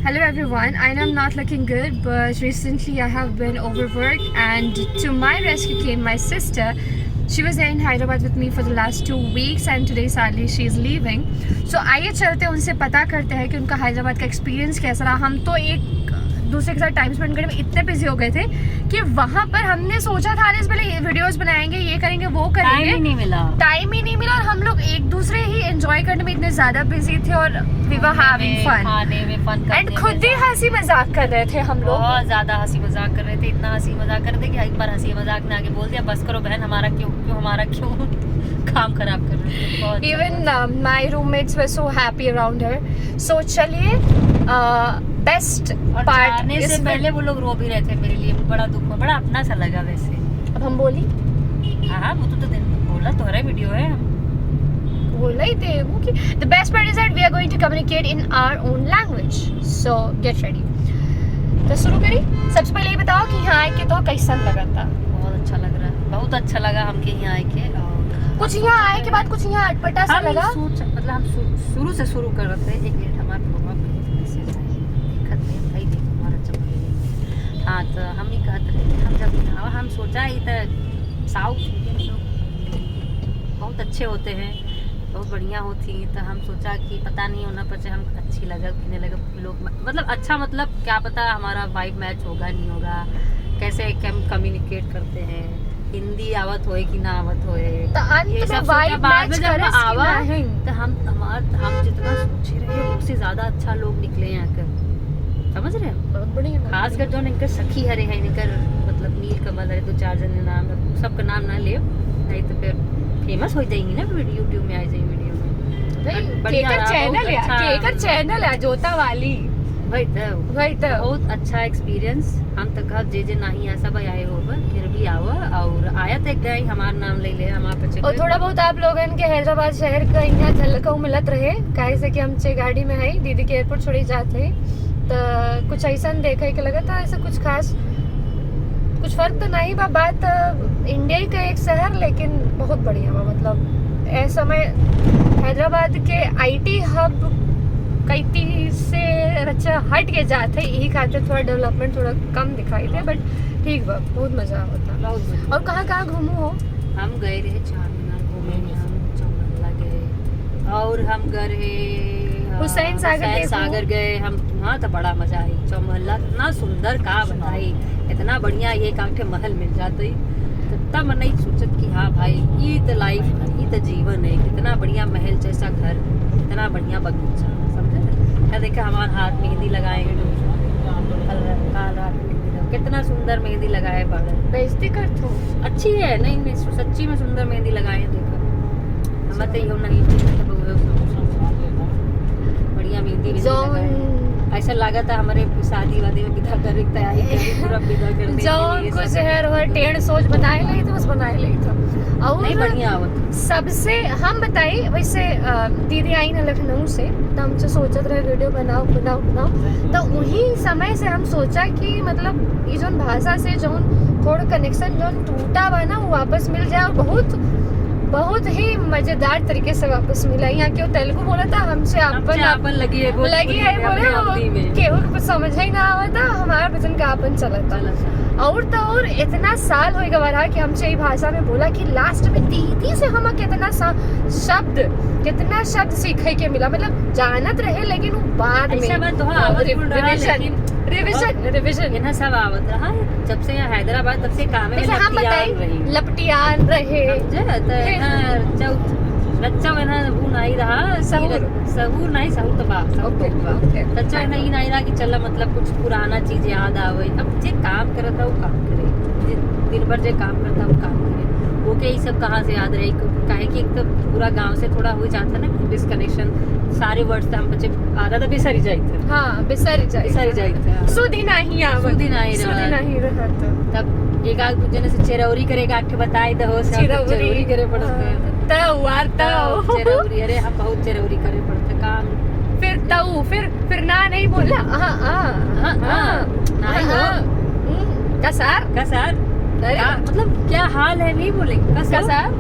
Hello everyone, I know I'm not looking good, but recently I have been overworked and to my rescue came my sister. She was there in Hyderabad with me for the last 2 weeks and today sadly she is leaving. So आइए चलते हैं उनसे पता करते हैं कि उनका हैदराबाद का एक्सपीरियंस कैसा रहा। हम तो एक दूसरे के साथ टाइम स्पेंड करने में इतने बिजी हो गए थे कि वहाँ पर हमने सोचा था आने से पहले वीडियोस बनाएंगे, ये करेंगे, वो करेंगे, टाइम ही नहीं मिला और हम लोग एक दूसरे ही एंजॉय करने में इतने ज्यादा बिजी थे और वी वर हैविंग फन, खाने में फन एंड खुद ही हंसी मजाक कर रहे थे। हम लोग बहुत ज्यादा हंसी मजाक कर रहे थे, इतना हंसी मजाक कर रहे थे कि एक बार हंसी मजाक ने आगे बोल दिया बस करो बहन, हमारा क्यों काम खराब कर रहे थे। Even my roommates were so happy around her. So चलिए बेस्ट पार्ट से पहले वो लोग रो भी रहे थे, मेरे लिए बड़ा दुख हुआ, बड़ा अपना सा लगा। वैसे अब हम बोली हाँ वो तो दिन बोला तो हर वीडियो है बोला ही थे वो कि the best part is that we are going to communicate in our own language, so get ready. तो शुरू करी, सबसे पहले ये बताओ कि यहाँ आके तो कैसन लगा था? बहुत अच्छा लग रहा है, बहुत अच्छा लगा हमके यहाँ आके। और कुछ यहाँ आए के बाद कुछ यहाँ अटपटा सा लगा, मतलब हम शुरू से शुरू कर रहे थे। एक मिनट हमारे प्रोग्राम मैसेज आए, देखत नहीं भाई, देखो हमारा चमक। हाँ तो हम ही कहते रहे, हम जब यहाँ हम सोचा इधर साउथ इंडियन लोग बहुत अच्छे होते हैं, बहुत बढ़िया होती, तो हम सोचा कि पता नहीं होना पर हम अच्छी लगा कि नहीं लगा लोग, मतलब अच्छा, मतलब क्या पता हमारा वाइब मैच होगा नहीं होगा, कैसे कम्युनिकेट करते हैं, हिंदी आवत होए कि ना आवत होए, तो ये सब वाइब बाद में मैच जब आवा करे तो हम जितना सोचे रहे उससे ज्यादा अच्छा लोग निकले यहाँ कर, समझ रहे हैं। बहुत बढ़िया, खासकर जो इनकर सखी हरे है, इनकर मतलब नील कमल है, 2-4 जन नाम, सबका नाम ना ले नहीं तो फिर फेमस हो जाएंगी ना, वीडियो में आ जाएगी वीडियो में। केकर चैनल है जोता वाली, भाई तो बहुत अच्छा एक्सपीरियंस। हम तो कहा जे नहीं सब आए हो फिर भी आओ, और आया तो गए हमारा नाम ले ले हमारे और थोड़ा बहुत आप लोगन के हैदराबाद शहर का यहाँ झलक मिलत रहे, काहे से कि हम गाड़ी में है दीदी के एयरपोर्ट छोड़ी जाते हैं, तो कुछ ऐसा देखे के लगा था, ऐसा कुछ खास कुछ फर्क तो नहीं बा। बात इंडिया का एक शहर लेकिन बहुत बढ़िया बा, मतलब ऐसा समय हैदराबाद के आईटी हब कई से अच्छा हट के जाते, यही खातिर थोड़ा डेवलपमेंट थोड़ा कम दिखाई दे, बट ठीक बा, बहुत मजा होता। और कहाँ घूमू हो? हम गए रहे चारमीनार घूमे, हम चौमहला गए, और हम गए रहे हुसैन सागर गए हम, वहाँ तो बड़ा मजा आई। चौमहला इतना सुंदर का बताई, इतना बढ़िया ये कांठे महल मिल जाते, तब मैं नहीं सोचत कि हाँ भाई ये तो लाइफ है, ये तो जीवन है, कितना बढ़िया महल जैसा घर, इतना बढ़िया बगीचा, समझे क्या। देखा हमारे हाथ मेहंदी लगाए, काल रात कितना सुंदर मेहंदी लगाए, बेइज्जती कर तो अच्छी है, नहीं सच्ची में सुंदर मेहंदी लगाए। देखा हम तो यो नहीं बढ़िया मेहंदी ऐसा लगा था हमारे शादी वादी में विदा कर तैयारी पूरा विदा करने जौन कुछ है और टेढ़ सोच बनाए ले तो बस बनाए ले था। और नहीं बढ़िया आवत सबसे हम बताइए, वैसे दीदी आई ना लखनऊ से, तो हमसे सोचत रहे वीडियो बनाओ, तो वही समय से हम सोचा कि मतलब ये जो भाषा से जो थोड़ा कनेक्शन जो टूटा हुआ ना वो वापस मिल जाए, और बहुत ही मजेदार तरीके से वापस मिला। यहाँ क्यों तेलुगु बोला था हमसे, आपन लगी है बोले केहू कुछ समझ ही ना आवा था, हमारा वचन का आपन चला था। और इतना साल हो गया कि हमसे ये भाषा में बोला कि लास्ट में दीदी से हम कितना शब्द सीखे के मिला, मतलब जानत रहे लेकिन वो बाद में रिविजन इन्हें सब आवत रहा जब से यहाँ हैदराबाद, तब से काम में लपटियान रहे, रच्चा नहीं रहा, सहूर नहीं सहूर तो रच्चा नहीं रहा कि चला मतलब कुछ पुराना चीज याद आवे। अब जे काम करता वो काम करे, दिन भर जे काम करता वो काम करे, वो के ये सब कहाँ से याद रहे, काहे कि एक तो पूरा गांव से थोड़ा हो जाता ना डिस्कनेक्शन, सारे वर्ड्स हम बच्चे आधा तो बिसरी जाते। हाँ बिसरी जाते सुधी नहीं रहा तब एक आध दूसरे से चेरौरी करेगा आके बताई दो, चेरौरी करे पड़ता, चेरौरी, अरे हम बहुत चेरौरी करे पड़ते काम, फिर ना नहीं बोला, कसार मतलब क्या हाल है नहीं बोले, कसार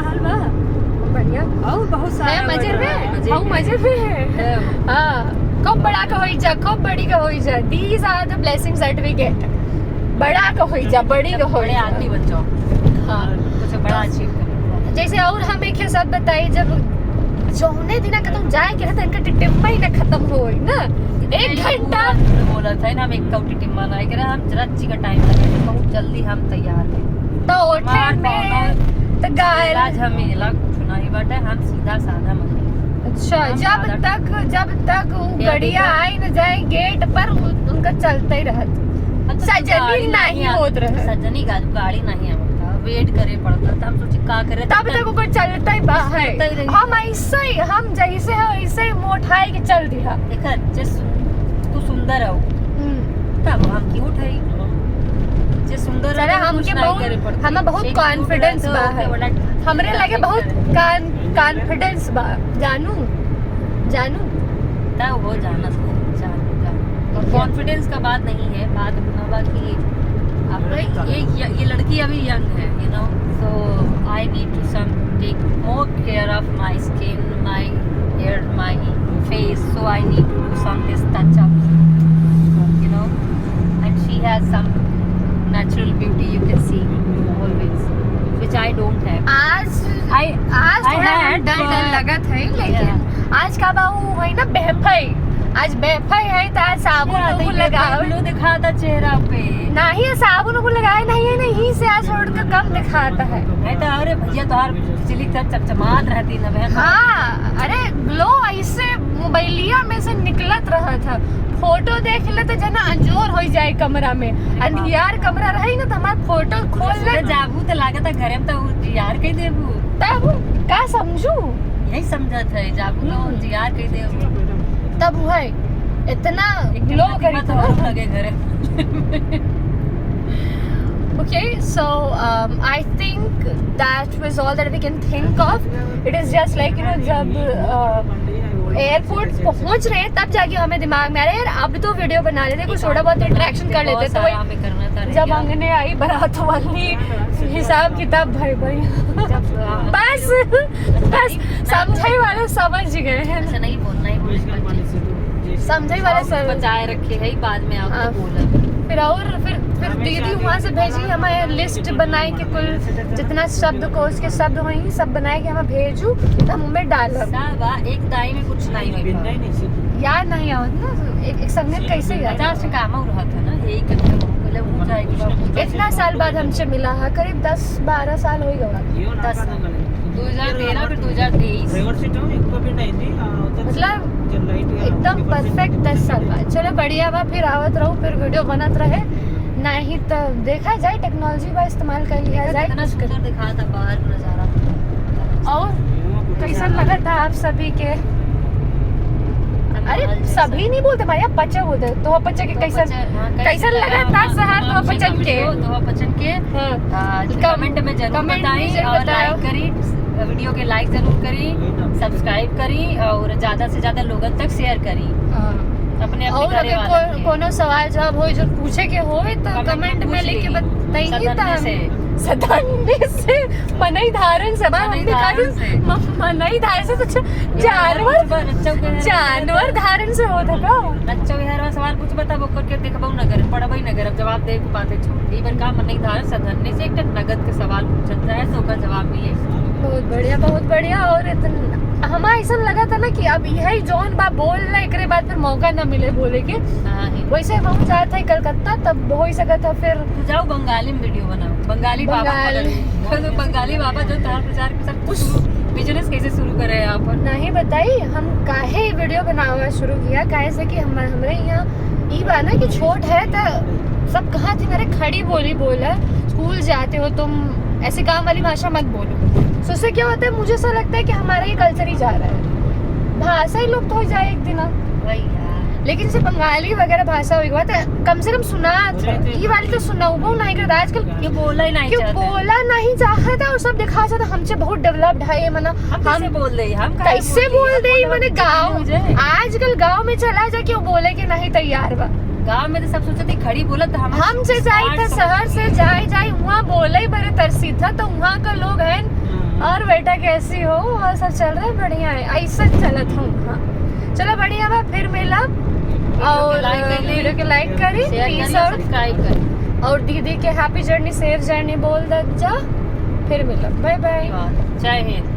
हाल बा बढ़िया और बहुत सारा मजे में है। खूब बड़ा का होई जा, खूब बड़ी का होई जा। These are the blessings that we get. बड़ा का होई जा, बड़ी का होई बड़े जा। आदमी बन जाओ, हाँ, कुछ बड़ा अचीव करो। जैसे और हम एक साथ बताई, जब जौने दिन का तुम जाए के ना इनका टिटिम्मा ही ना खत्म होई ना, 1 घंटा बोला था ना, हम एक कौटी टिम्मा लाए के हम जरा ची का टाइम लगे, बहुत जल्दी हम तैयार हैं। तो उठे में तो गायल। आज हम इला कुछ नहीं बाटे, हम सीधा साधा मतलब। अच्छा, जब तक वो गड़िया आई न जाए गेट पर उनका चलता ही रहत। सजनी नहीं होत रहे, सजनी गाड़ी नहीं आवता, वेट करे पड़ता। तो हम सोचे का करे, तब तक वो चलता ही बा है। हम ऐसे ही, हम जैसे है वैसे ही मोटाई के चल दिया। देखा तू सुंदर हो तब हम क्यूट है, जे सुंदर चले हमके बहुत, हमें बहुत कॉन्फिडेंस बा है, हमरे लगे बहुत कॉन्फिडेंस बा। जानू तब हो जाना तो जानू। कॉन्फिडेंस का बात नहीं है, बात बा कि अब ये लड़की अभी यंग है, you know, so I need to some take more care of my skin, my hair, my face, so I need to do some this touch up, you know, and she has some natural beauty you can see always, which I don't have. आज I थोड़ा had, डर लगा था, लेकिन आज का बाबू है ना बेफाई, आज बेफाई है तो आज साबुन लगाओ, दिखा था चेहरा पे, नहीं साबुन को लगाया नहीं है, नहीं से आज छोड़ कर कम दिखाता है। नहीं तो अरे भैया तोहार बिजली तर चमचमात रहती ना बहन। हाँ, अरे ग्लो ऐसे मोबाइलिया में से निकलत रहा था। फोटो देख ले तो जना अंजोर हो जाए कमरा में, अंधियार कमरा रही ना तो हमार फोटो खोल ले जाबू तो लागत घरे में तो यार कह देबू, तब का समझू, यही समझत है जाबू तो यार कह देबू, तब है इतना ग्लो करी तो लगे घरे। Okay, so I think that was all that we can think of. It is just like, you know, जब एयरपोर्ट पहुंच रहे हैं तब जाके हमें दिमाग में आ रहा है यार अब तो वीडियो बना लेते, कुछ थोड़ा बहुत इंटरेक्शन कर लेते। तो वही जब अंगने आई बारात वाली हिसाब किताब भाई बस समझाई वाले समझ गए हैं, ऐसा नहीं बोलना है, समझाई वाले सब बचाए रखे है, बाद में आप बोला। फिर दीदी वहाँ से भेजी, हमें लिस्ट बनाई कि कुल जितना शब्द को उसके शब्द हुई सब बनाए कि हमें भेजू तो हम उनमें डाल एक दाई में कुछ नहीं हुई, याद नहीं आवत ना, एक संगीत कैसे याद 50 से काम हो रहा था ना, यही इतना साल बाद हमसे मिला है, करीब 10-12 साल हो गया, 2013 फिर 2023, मतलब एकदम परफेक्ट 10 साल बाद। चलो बढ़िया बा, फिर आवत रहो, फिर वीडियो बनत रहे, नहीं तो देखा जाए टेक्नोलॉजी का इस्तेमाल कर लिया जाए। इतना सुंदर दिखा था बाहर नजारा। और कैसा लगा था आप सभी के, अरे सभी नहीं बोलते भैया, पचे बोलते, तो पचे के कैसा लगा था शहर तो पचन के कमेंट में जरूर बताएं और लाइक करी, वीडियो के लाइक जरूर करी, सब्सक्राइब करी और ज्यादा से ज्यादा लोगों तक शेयर करी। अपने और अगर कोनो सवाल जवाब हो जो पूछे के हो तो कमेंट में लिख के बताइए। सदन्ने से मनई धारण से मनई धारण से तो जानवर धारण से होता का बच्चों के हर सवाल कुछ बताबो करके देखबो नगर पढ़बई नगर, अब जवाब दे पाते छोड़ इवन का मनई धारण सदन्ने से एक नगद के सवाल पूछत है तो ओकर जवाब मिले। बहुत बढ़िया। और हमारा ऐसा लगा था ना कि अब यही जौन बा बोल रहा एक बाद फिर मौका न मिले बोले के, वैसे हम जाए थे कलकत्ता तब हो ही सका था, फिर जाओ बंगाली में वीडियो बनाओ, बंगाली बाबा जो तार प्रचार के सब कुछ बिजनेस कैसे शुरू करे यहाँ पर नहीं बताई। हम काहे वीडियो बनावा शुरू किया, काहे से कि हमारे यहाँ ई बा ना कि छोट है तो सब कहाँ थी मेरे खड़ी बोली बोला, स्कूल जाते हो तुम ऐसे गाँव वाली भाषा मत बोलो। तो उससे क्या होता है, मुझे ऐसा लगता है कि हमारा ये कल्चर ही जा रहा है, भाषा ही लुप्त हो जाए एक दिन। लेकिन से बंगाली वगैरह भाषा हुई बात है, कम से कम सुना ये वाली तो सुना नहीं करता आजकल, क्यों बोला नहीं चाहता और सब दिखा था हमसे बहुत डेवलप्ड है, मना हम बोल दे, हम कैसे बोल दे, मैंने गाँव आजकल गाँव में चला जा क्यों बोले कि नहीं तैयार बा, गाँव में तो सब सोचते थे खड़ी बोला तो हमसे जाए था शहर से जाए वहाँ बोले ही बड़े तरसी था, तो वहाँ का लोग है और बेटा कैसी हो और सब चल रहा है बढ़िया है, ऐसा चला था वहाँ। चलो बढ़िया बा, फिर मिलब और वीडियो के लाइक करी, प्लीज और सब्सक्राइब करें और दीदी के हैप्पी जर्नी सेफ जर्नी बोल दे जा। फिर मिलब, बाय बाय। जय हिंद।